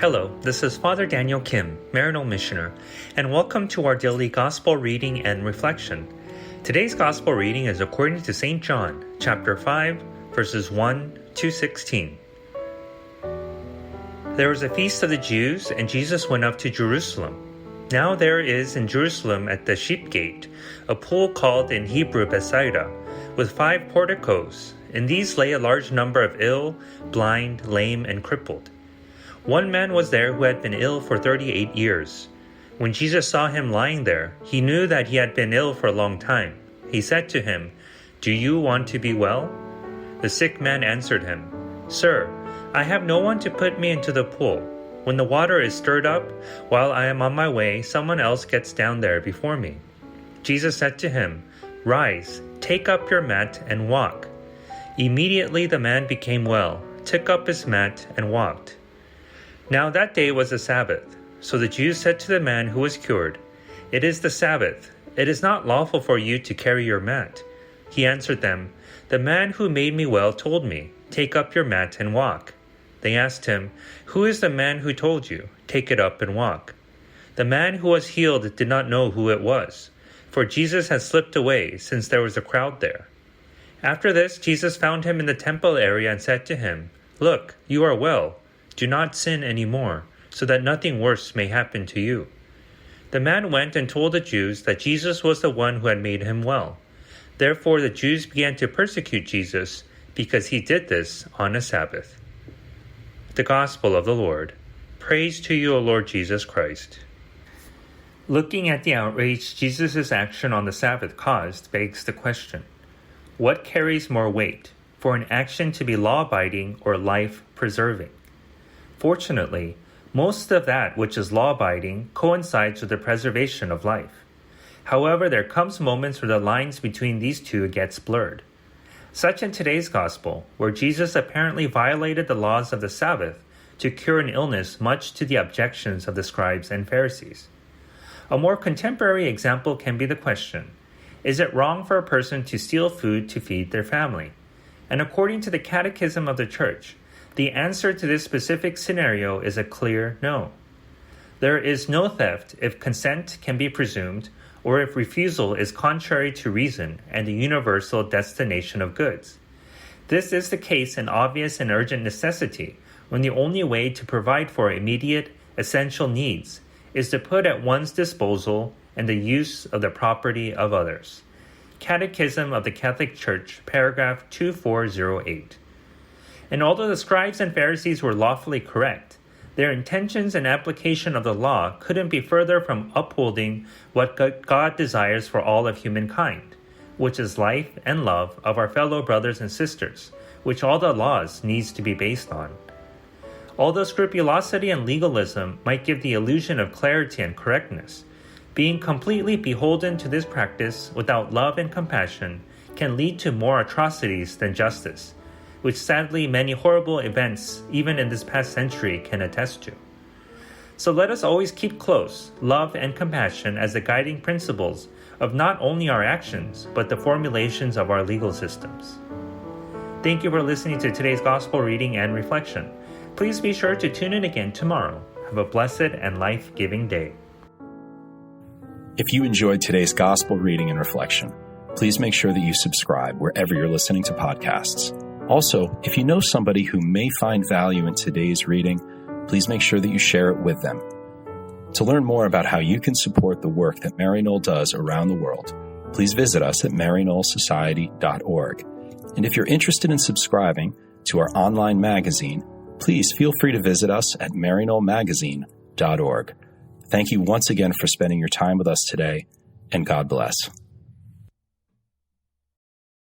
Hello, this is Father Daniel Kim, Maryknoll Missioner, and welcome to our daily Gospel reading and reflection. Today's Gospel reading is according to St. John, chapter 5, verses 1 to 16. There was a feast of the Jews, and Jesus went up to Jerusalem. Now there is in Jerusalem at the sheep gate a pool called in Hebrew Bethsaida, with 5 porticos. In these lay a large number of ill, blind, lame, and crippled. One man was there who had been ill for 38 years. When Jesus saw him lying there, he knew that he had been ill for a long time. He said to him, "Do you want to be well?" The sick man answered him, "Sir, I have no one to put me into the pool. When the water is stirred up, while I am on my way, someone else gets down there before me." Jesus said to him, "Rise, take up your mat and walk." Immediately the man became well, took up his mat and walked. Now that day was the Sabbath. So the Jews said to the man who was cured, "It is the Sabbath. It is not lawful for you to carry your mat." He answered them, "The man who made me well told me, 'Take up your mat and walk.'" They asked him, "Who is the man who told you, 'Take it up and walk'?" The man who was healed did not know who it was, for Jesus had slipped away since there was a crowd there. After this, Jesus found him in the temple area and said to him, "Look, you are well. Do not sin anymore, so that nothing worse may happen to you." The man went and told the Jews that Jesus was the one who had made him well. Therefore the Jews began to persecute Jesus because he did this on a Sabbath. The Gospel of the Lord. Praise to you, O Lord Jesus Christ. Looking at the outrage Jesus' action on the Sabbath caused begs the question, what carries more weight, for an action to be law-abiding or life-preserving? Fortunately, most of that which is law-abiding coincides with the preservation of life. However, there comes moments where the lines between these two gets blurred. Such in today's Gospel, where Jesus apparently violated the laws of the Sabbath to cure an illness much to the objections of the scribes and Pharisees. A more contemporary example can be the question, is it wrong for a person to steal food to feed their family? And according to the Catechism of the Church, the answer to this specific scenario is a clear no. There is no theft if consent can be presumed or if refusal is contrary to reason and the universal destination of goods. This is the case in obvious and urgent necessity when the only way to provide for immediate, essential needs is to put at one's disposal and the use of the property of others. Catechism of the Catholic Church, paragraph 2408. And although the scribes and Pharisees were lawfully correct, their intentions and application of the law couldn't be further from upholding what God desires for all of humankind, which is life and love of our fellow brothers and sisters, which all the laws needs to be based on. Although scrupulosity and legalism might give the illusion of clarity and correctness, being completely beholden to this practice without love and compassion can lead to more atrocities than justice, which sadly many horrible events, even in this past century, can attest to. So let us always keep close love and compassion as the guiding principles of not only our actions, but the formulations of our legal systems. Thank you for listening to today's Gospel reading and reflection. Please be sure to tune in again tomorrow. Have a blessed and life-giving day. If you enjoyed today's Gospel reading and reflection, please make sure that you subscribe wherever you're listening to podcasts. Also, if you know somebody who may find value in today's reading, please make sure that you share it with them. To learn more about how you can support the work that Maryknoll does around the world, please visit us at maryknollsociety.org. And if you're interested in subscribing to our online magazine, please feel free to visit us at maryknollmagazine.org. Thank you once again for spending your time with us today, and God bless.